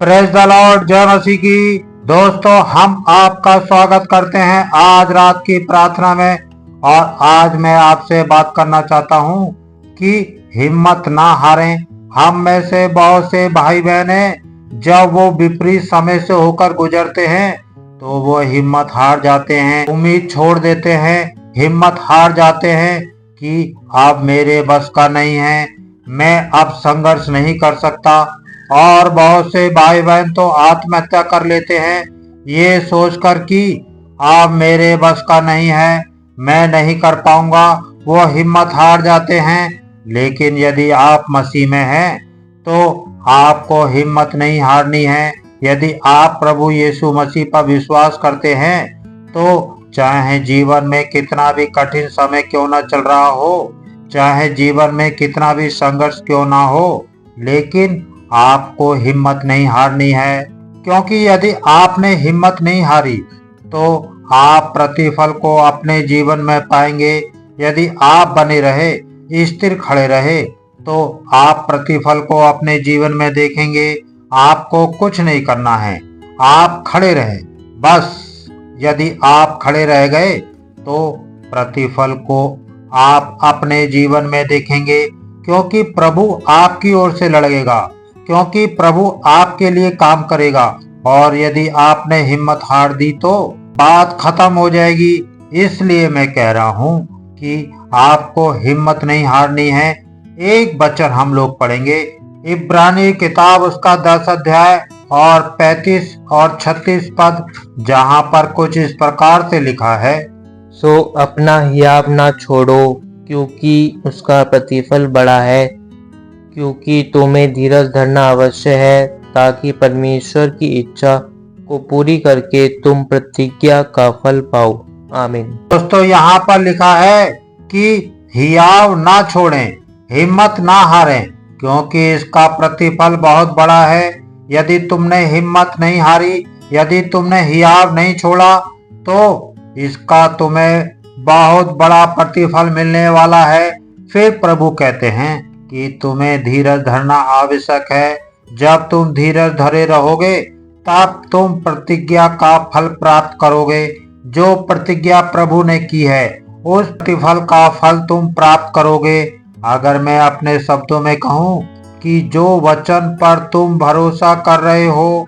Praise the Lord, जय मसीह की। दोस्तों, हम आपका स्वागत करते हैं आज रात की प्रार्थना में। और आज मैं आपसे बात करना चाहता हूं कि हिम्मत ना हारें। हम में से बहुत से भाई बहन जब वो विपरीत समय से होकर गुजरते हैं तो वो हिम्मत हार जाते हैं, उम्मीद छोड़ देते हैं, हिम्मत हार जाते हैं कि अब मेरे बस का नहीं है, मैं अब संघर्ष नहीं कर सकता। और बहुत से भाई बहन तो आत्महत्या कर लेते हैं ये सोचकर कि अब मेरे बस का नहीं है, मैं नहीं कर पाऊंगा। वो हिम्मत हार जाते हैं। लेकिन यदि आप मसीह में हैं तो आपको हिम्मत नहीं हारनी है। यदि आप प्रभु यीशु मसीह पर विश्वास करते हैं तो चाहे जीवन में कितना भी कठिन समय क्यों ना चल रहा हो, चाहे जीवन में कितना भी संघर्ष क्यों ना हो, लेकिन आपको हिम्मत नहीं हारनी है। क्योंकि यदि आपने हिम्मत नहीं हारी तो आप प्रतिफल को अपने जीवन में पाएंगे। यदि आप बने रहे, स्थिर खड़े रहे, तो आप प्रतिफल को अपने जीवन में देखेंगे। आपको कुछ नहीं करना है, आप खड़े रहे बस। यदि आप खड़े रह गए तो प्रतिफल को आप अपने जीवन में देखेंगे, क्योंकि प्रभु आपकी ओर से लड़ेगा, क्योंकि प्रभु आपके लिए काम करेगा। और यदि आपने हिम्मत हार दी तो बात खत्म हो जाएगी। इसलिए मैं कह रहा हूं कि आपको हिम्मत नहीं हारनी है। एक वचन हम लोग पढ़ेंगे, इब्रानी किताब उसका 10 अध्याय और 35 और 36 पद, जहां पर कुछ इस प्रकार से लिखा है। सो अपना हियाव ना छोड़ो, क्योंकि उसका प्रतिफल बड़ा है। क्योंकि तुम्हें धीरज धरना अवश्य है, ताकि परमेश्वर की इच्छा को पूरी करके तुम प्रतिज्ञा का फल पाओ। आमीन। दोस्तों, यहाँ पर लिखा है कि हियाव ना छोड़ें, हिम्मत ना हारें, क्योंकि इसका प्रतिफल बहुत बड़ा है। यदि तुमने हिम्मत नहीं हारी, यदि तुमने हियाव नहीं छोड़ा, तो इसका तुम्हें बहुत बड़ा प्रतिफल मिलने वाला है। फिर प्रभु कहते हैं कि तुम्हें धीरज धरना आवश्यक है। जब तुम धीरज धरे रहोगे तब तुम प्रतिज्ञा का फल प्राप्त करोगे। जो प्रतिज्ञा प्रभु ने की है उस प्रतिफल का फल तुम प्राप्त करोगे। अगर मैं अपने शब्दों में कहूँ कि जो वचन पर तुम भरोसा कर रहे हो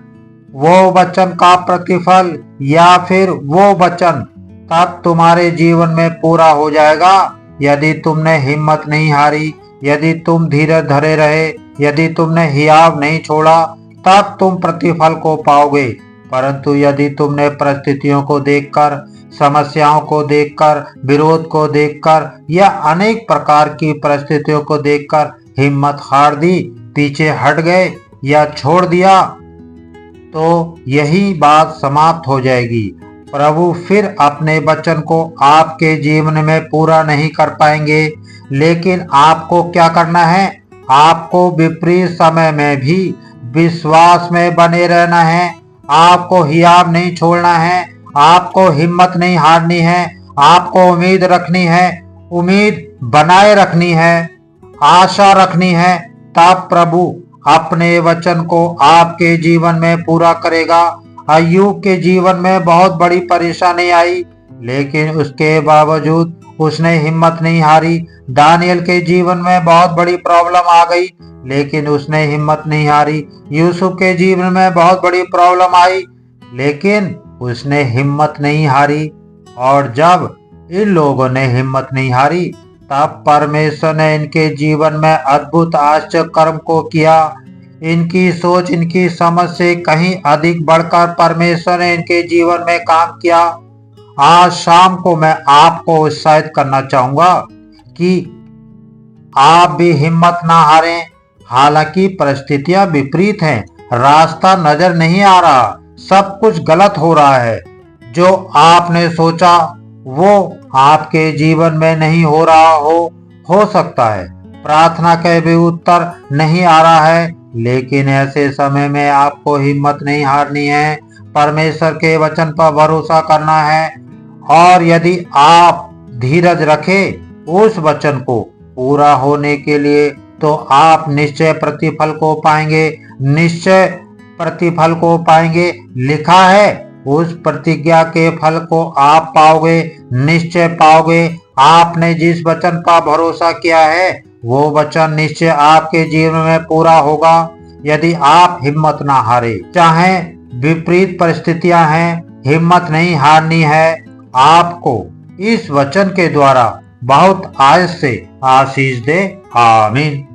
वो वचन का प्रतिफल या फिर वो वचन तब तुम्हारे जीवन में पूरा हो जाएगा। यदि तुमने हिम्मत नहीं हारी, यदि तुम धीरज धरे रहे, यदि तुमने हियाव नहीं छोड़ा, तब तुम प्रतिफल को पाओगे। परंतु यदि तुमने परिस्थितियों को देखकर, समस्याओं को देखकर, विरोध को देखकर या अनेक प्रकार की परिस्थितियों को देखकर हिम्मत हार दी, पीछे हट गए या छोड़ दिया, तो यही बात समाप्त हो जाएगी। प्रभु फिर अपने वचन को आपके जीवन में पूरा नहीं कर पाएंगे। लेकिन आपको क्या करना है? आपको विपरीत समय में भी विश्वास में बने रहना है। आपको हियाव नहीं छोड़ना है, आपको हिम्मत नहीं हारनी है, आपको उम्मीद रखनी है, उम्मीद बनाए रखनी है, आशा रखनी है। तब प्रभु अपने वचन को आपके जीवन में पूरा करेगा। अय्यूब के जीवन में बहुत बड़ी परेशानी आई, लेकिन उसके बावजूद उसने हिम्मत नहीं हारी। दानियल के जीवन में बहुत बड़ी प्रॉब्लम आ गई, लेकिन उसने हिम्मत नहीं हारी। यूसुफ के जीवन में बहुत बड़ी प्रॉब्लम आई, लेकिन उसने हिम्मत नहीं हारी। और जब इन लोगों ने हिम्मत नहीं हारी, तब परमेश्वर ने इनके जीवन में अद्भुत आश्चर्य कर्म को किया। इनकी सोच, इनकी समझ से कहीं अधिक बढ़कर परमेश्वर ने इनके जीवन में काम किया। आज शाम को मैं आपको उत्साहित करना चाहूंगा कि आप भी हिम्मत ना हारें। हालांकि परिस्थितियां विपरीत हैं, रास्ता नजर नहीं आ रहा, सब कुछ गलत हो रहा है। जो आपने सोचा वो आपके जीवन में नहीं हो रहा हो सकता है। प्रार्थना का भी उत्तर नहीं आ रहा है, लेकिन ऐसे समय में आपको हिम्मत नहीं हारनी है। परमेश्वर के वचन पर भरोसा करना है। और यदि आप धीरज रखें उस वचन को पूरा होने के लिए, तो आप निश्चय प्रतिफल को पाएंगे, निश्चय प्रतिफल को पाएंगे। लिखा है उस प्रतिज्ञा के फल को आप पाओगे, निश्चय पाओगे। आपने जिस वचन पर भरोसा किया है वो वचन निश्चय आपके जीवन में पूरा होगा यदि आप हिम्मत ना हारे। चाहे विपरीत परिस्थितियां हैं, हिम्मत नहीं हारनी है। आपको इस वचन के द्वारा बहुत आज से आशीष दे। आमीन।